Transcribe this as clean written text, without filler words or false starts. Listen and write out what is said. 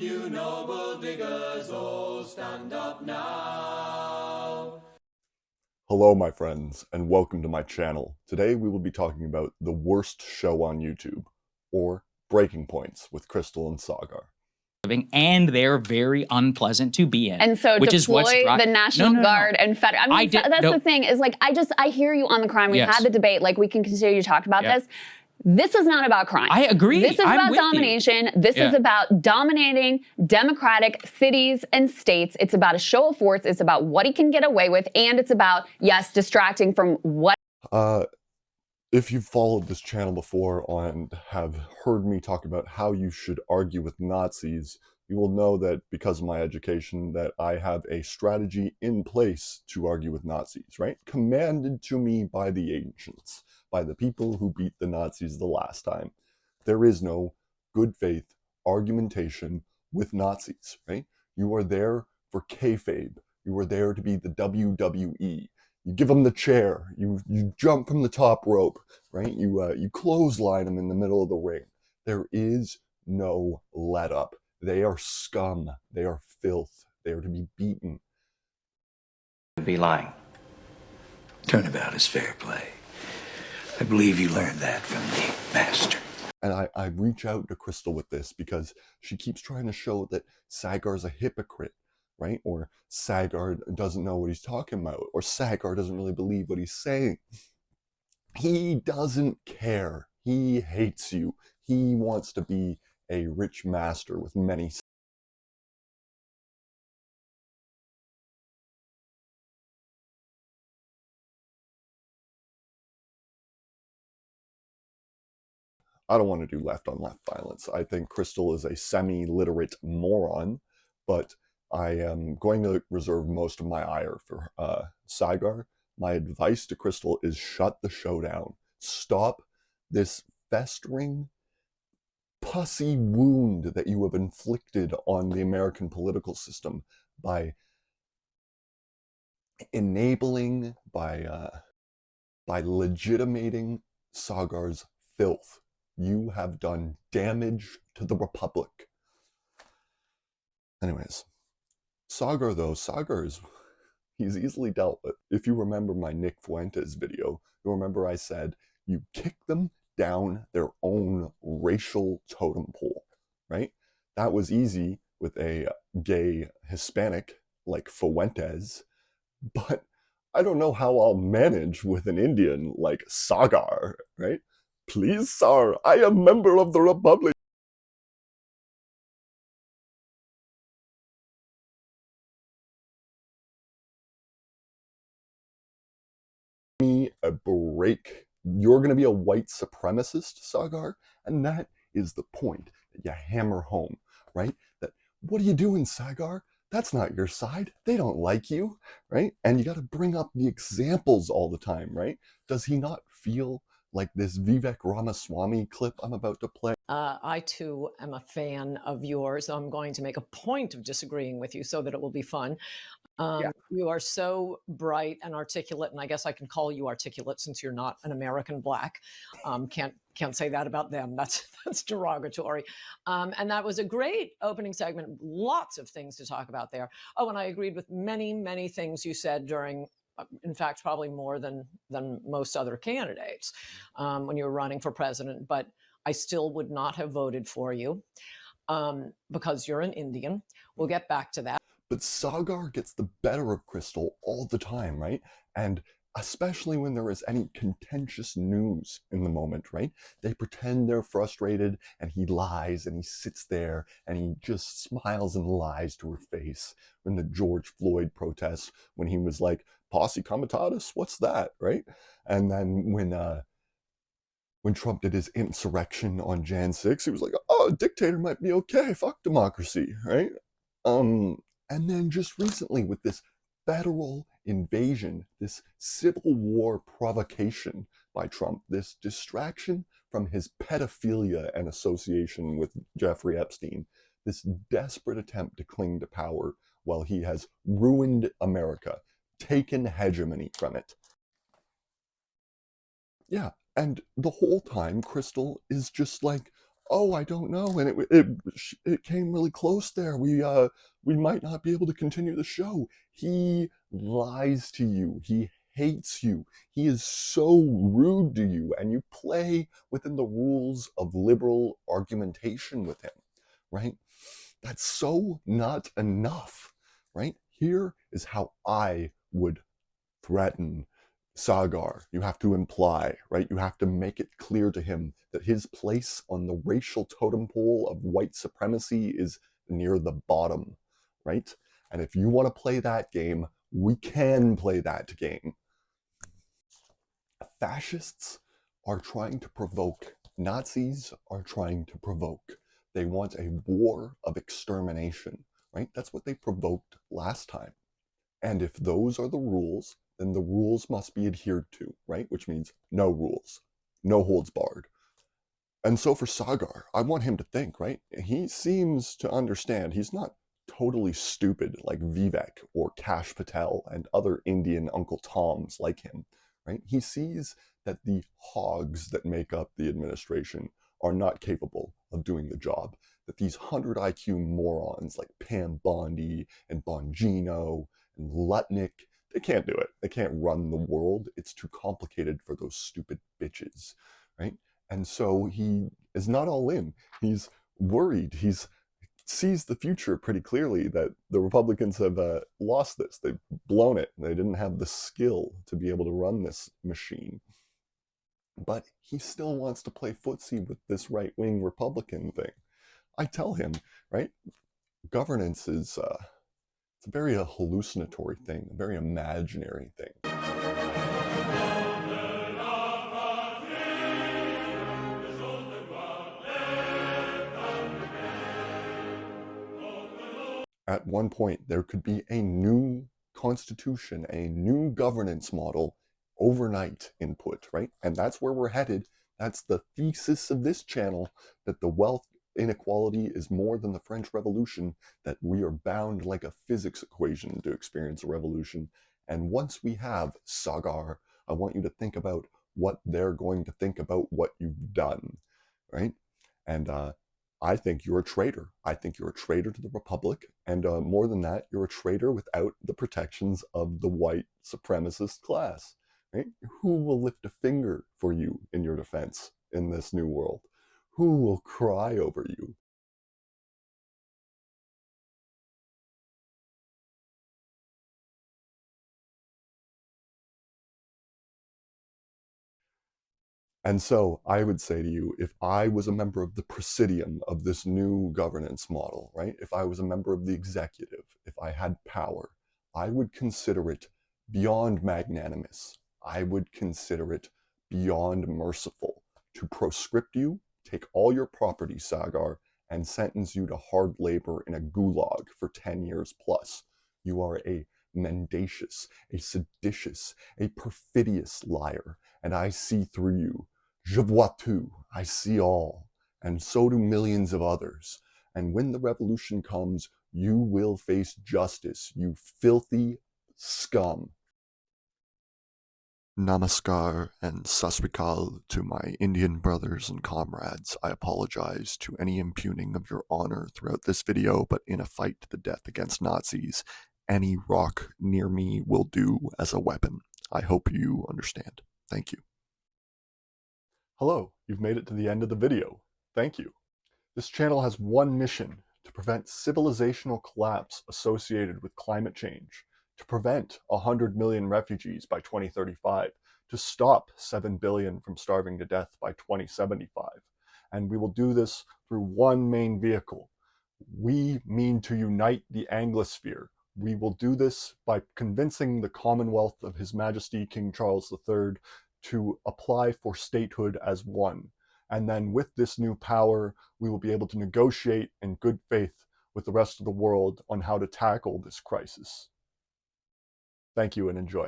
You noble diggers, all stand up now. Hello, my friends, and welcome to my channel. Today we will be talking about the worst show on YouTube, or Breaking Points with Crystal and Saagar. And they're very unpleasant to be in. And so which deploy is what's the National Guard and federal. I mean, that's the thing is like, I hear you on the crime. We've had the debate. Like we can continue to talk about this. This is not about crime. I agree. This is about domination. This is about dominating democratic cities and states. It's about a show of force. It's about what he can get away with. And it's about, yes, distracting from what. If you've followed this channel before and have heard me talk about how you should argue with Nazis, you will know that because of my education that I have a strategy in place to argue with Nazis, right? Commanded to me by the ancients, by the people who beat the Nazis the last time. There is no good faith argumentation with Nazis, right? You are there for kayfabe. You are there to be the WWE. You give them the chair. You jump from the top rope, right? You clothesline them in the middle of the ring. There is no let up. They are scum. They are filth. They are to be beaten. Be lying. Turnabout is fair play. I believe you learned that from the master. And I reach out to Crystal with this because she keeps trying to show that Saagar's a hypocrite, right? Or Saagar doesn't know what he's talking about, or Saagar doesn't really believe what he's saying. He doesn't care. He hates you. He wants to be a rich master with many. I don't want to do left on left violence. I think Crystal is a semi-literate moron, but I am going to reserve most of my ire for Saagar. My advice to Crystal is shut the show down. Stop this festering pussy wound that you have inflicted on the American political system by enabling, by legitimating Saagar's filth. You have done damage to the Republic. Anyways, Saagar though, he's easily dealt with. If you remember my Nick Fuentes video, you'll remember I said, you kick them down their own racial totem pole, right? That was easy with a gay Hispanic like Fuentes, but I don't know how I'll manage with an Indian like Saagar, right? Please, sir, I am member of the Republic. Me a break. You're going to be a white supremacist, Saagar, and that is the point that you hammer home, right? That what are you doing, Saagar? That's not your side. They don't like you, right? And you got to bring up the examples all the time, right? Does he not feel like this Vivek Ramaswamy clip I'm about to play? I too am a fan of yours. I'm going to make a point of disagreeing with you so that it will be fun. You are so bright and articulate, and I guess I can call you articulate since you're not an American black. Can't say that about them. That's derogatory. And that was a great opening segment. Lots of things to talk about there. Oh, and I agreed with many things you said during. In fact, probably more than most other candidates when you were running for president. But I still would not have voted for you because you're an Indian. We'll get back to that. But Saagar gets the better of Crystal all the time, right? And especially when there is any contentious news in the moment, right? They pretend they're frustrated and he lies and he sits there and he just smiles and lies to her face. When the George Floyd protests, when he was like, posse comitatus, what's that, right? And then when Trump did his insurrection on Jan 6, he was like, oh, a dictator might be okay, fuck democracy, right? And then just recently with this federal invasion, this civil war provocation by Trump, this distraction from his pedophilia and association with Jeffrey Epstein, this desperate attempt to cling to power while he has ruined America, taken hegemony from it. Yeah, and the whole time Crystal is just like, oh, I don't know, and it came really close there. We might not be able to continue the show. He lies to you. He hates you. He is so rude to you, and you play within the rules of liberal argumentation with him, right? That's so not enough, right? Here is how I would threaten Saagar. You have to imply, right? You have to make it clear to him that his place on the racial totem pole of white supremacy is near the bottom, right? And if you want to play that game, we can play that game. Fascists are trying to provoke. Nazis are trying to provoke. They want a war of extermination, right? That's what they provoked last time. And if those are the rules, then the rules must be adhered to, right? Which means no rules, no holds barred. And so for Saagar, I want him to think, right? He seems to understand. He's not totally stupid like Vivek or Kash Patel and other Indian Uncle Toms like him, right? He sees that the hogs that make up the administration are not capable of doing the job, that these 100 IQ morons like Pam Bondi and Bongino and Lutnick, they can't do it. They can't run the world. It's too complicated for those stupid bitches, right? And so he is not all in. He's worried. He sees the future pretty clearly that the Republicans have lost this. They've blown it. They didn't have the skill to be able to run this machine. But he still wants to play footsie with this right-wing Republican thing. I tell him, right, governance is it's a very hallucinatory thing, a very imaginary thing. At one point, there could be a new constitution, a new governance model, overnight input, right? And that's where we're headed. That's the thesis of this channel, that the wealth inequality is more than the French Revolution, that we are bound like a physics equation to experience a revolution. And once we have Saagar, I want you to think about what they're going to think about what you've done, right? And I think you're a traitor. I think you're a traitor to the Republic. And more than that, you're a traitor without the protections of the white supremacist class, right? Who will lift a finger for you in your defense in this new world? Who will cry over you? And so I would say to you, if I was a member of the presidium of this new governance model, right? If I was a member of the executive, if I had power, I would consider it beyond magnanimous. I would consider it beyond merciful to proscript you, take all your property, Saagar, and sentence you to hard labor in a gulag for 10 years plus. You are a mendacious, a seditious, a perfidious liar, and I see through you. Je vois tout, I see all, and so do millions of others. And when the revolution comes, you will face justice, you filthy scum. Namaskar and Sasrikal to my Indian brothers and comrades. I apologize to any impugning of your honor throughout this video, but in a fight to the death against Nazis, any rock near me will do as a weapon. I hope you understand. Thank you. Hello, you've made it to the end of the video. Thank you. This channel has one mission: to prevent civilizational collapse associated with climate change, to prevent 100 million refugees by 2035, to stop 7 billion from starving to death by 2075. And we will do this through one main vehicle. We mean to unite the Anglosphere. We will do this by convincing the Commonwealth of His Majesty King Charles III to apply for statehood as one. And then with this new power, we will be able to negotiate in good faith with the rest of the world on how to tackle this crisis. Thank you and enjoy.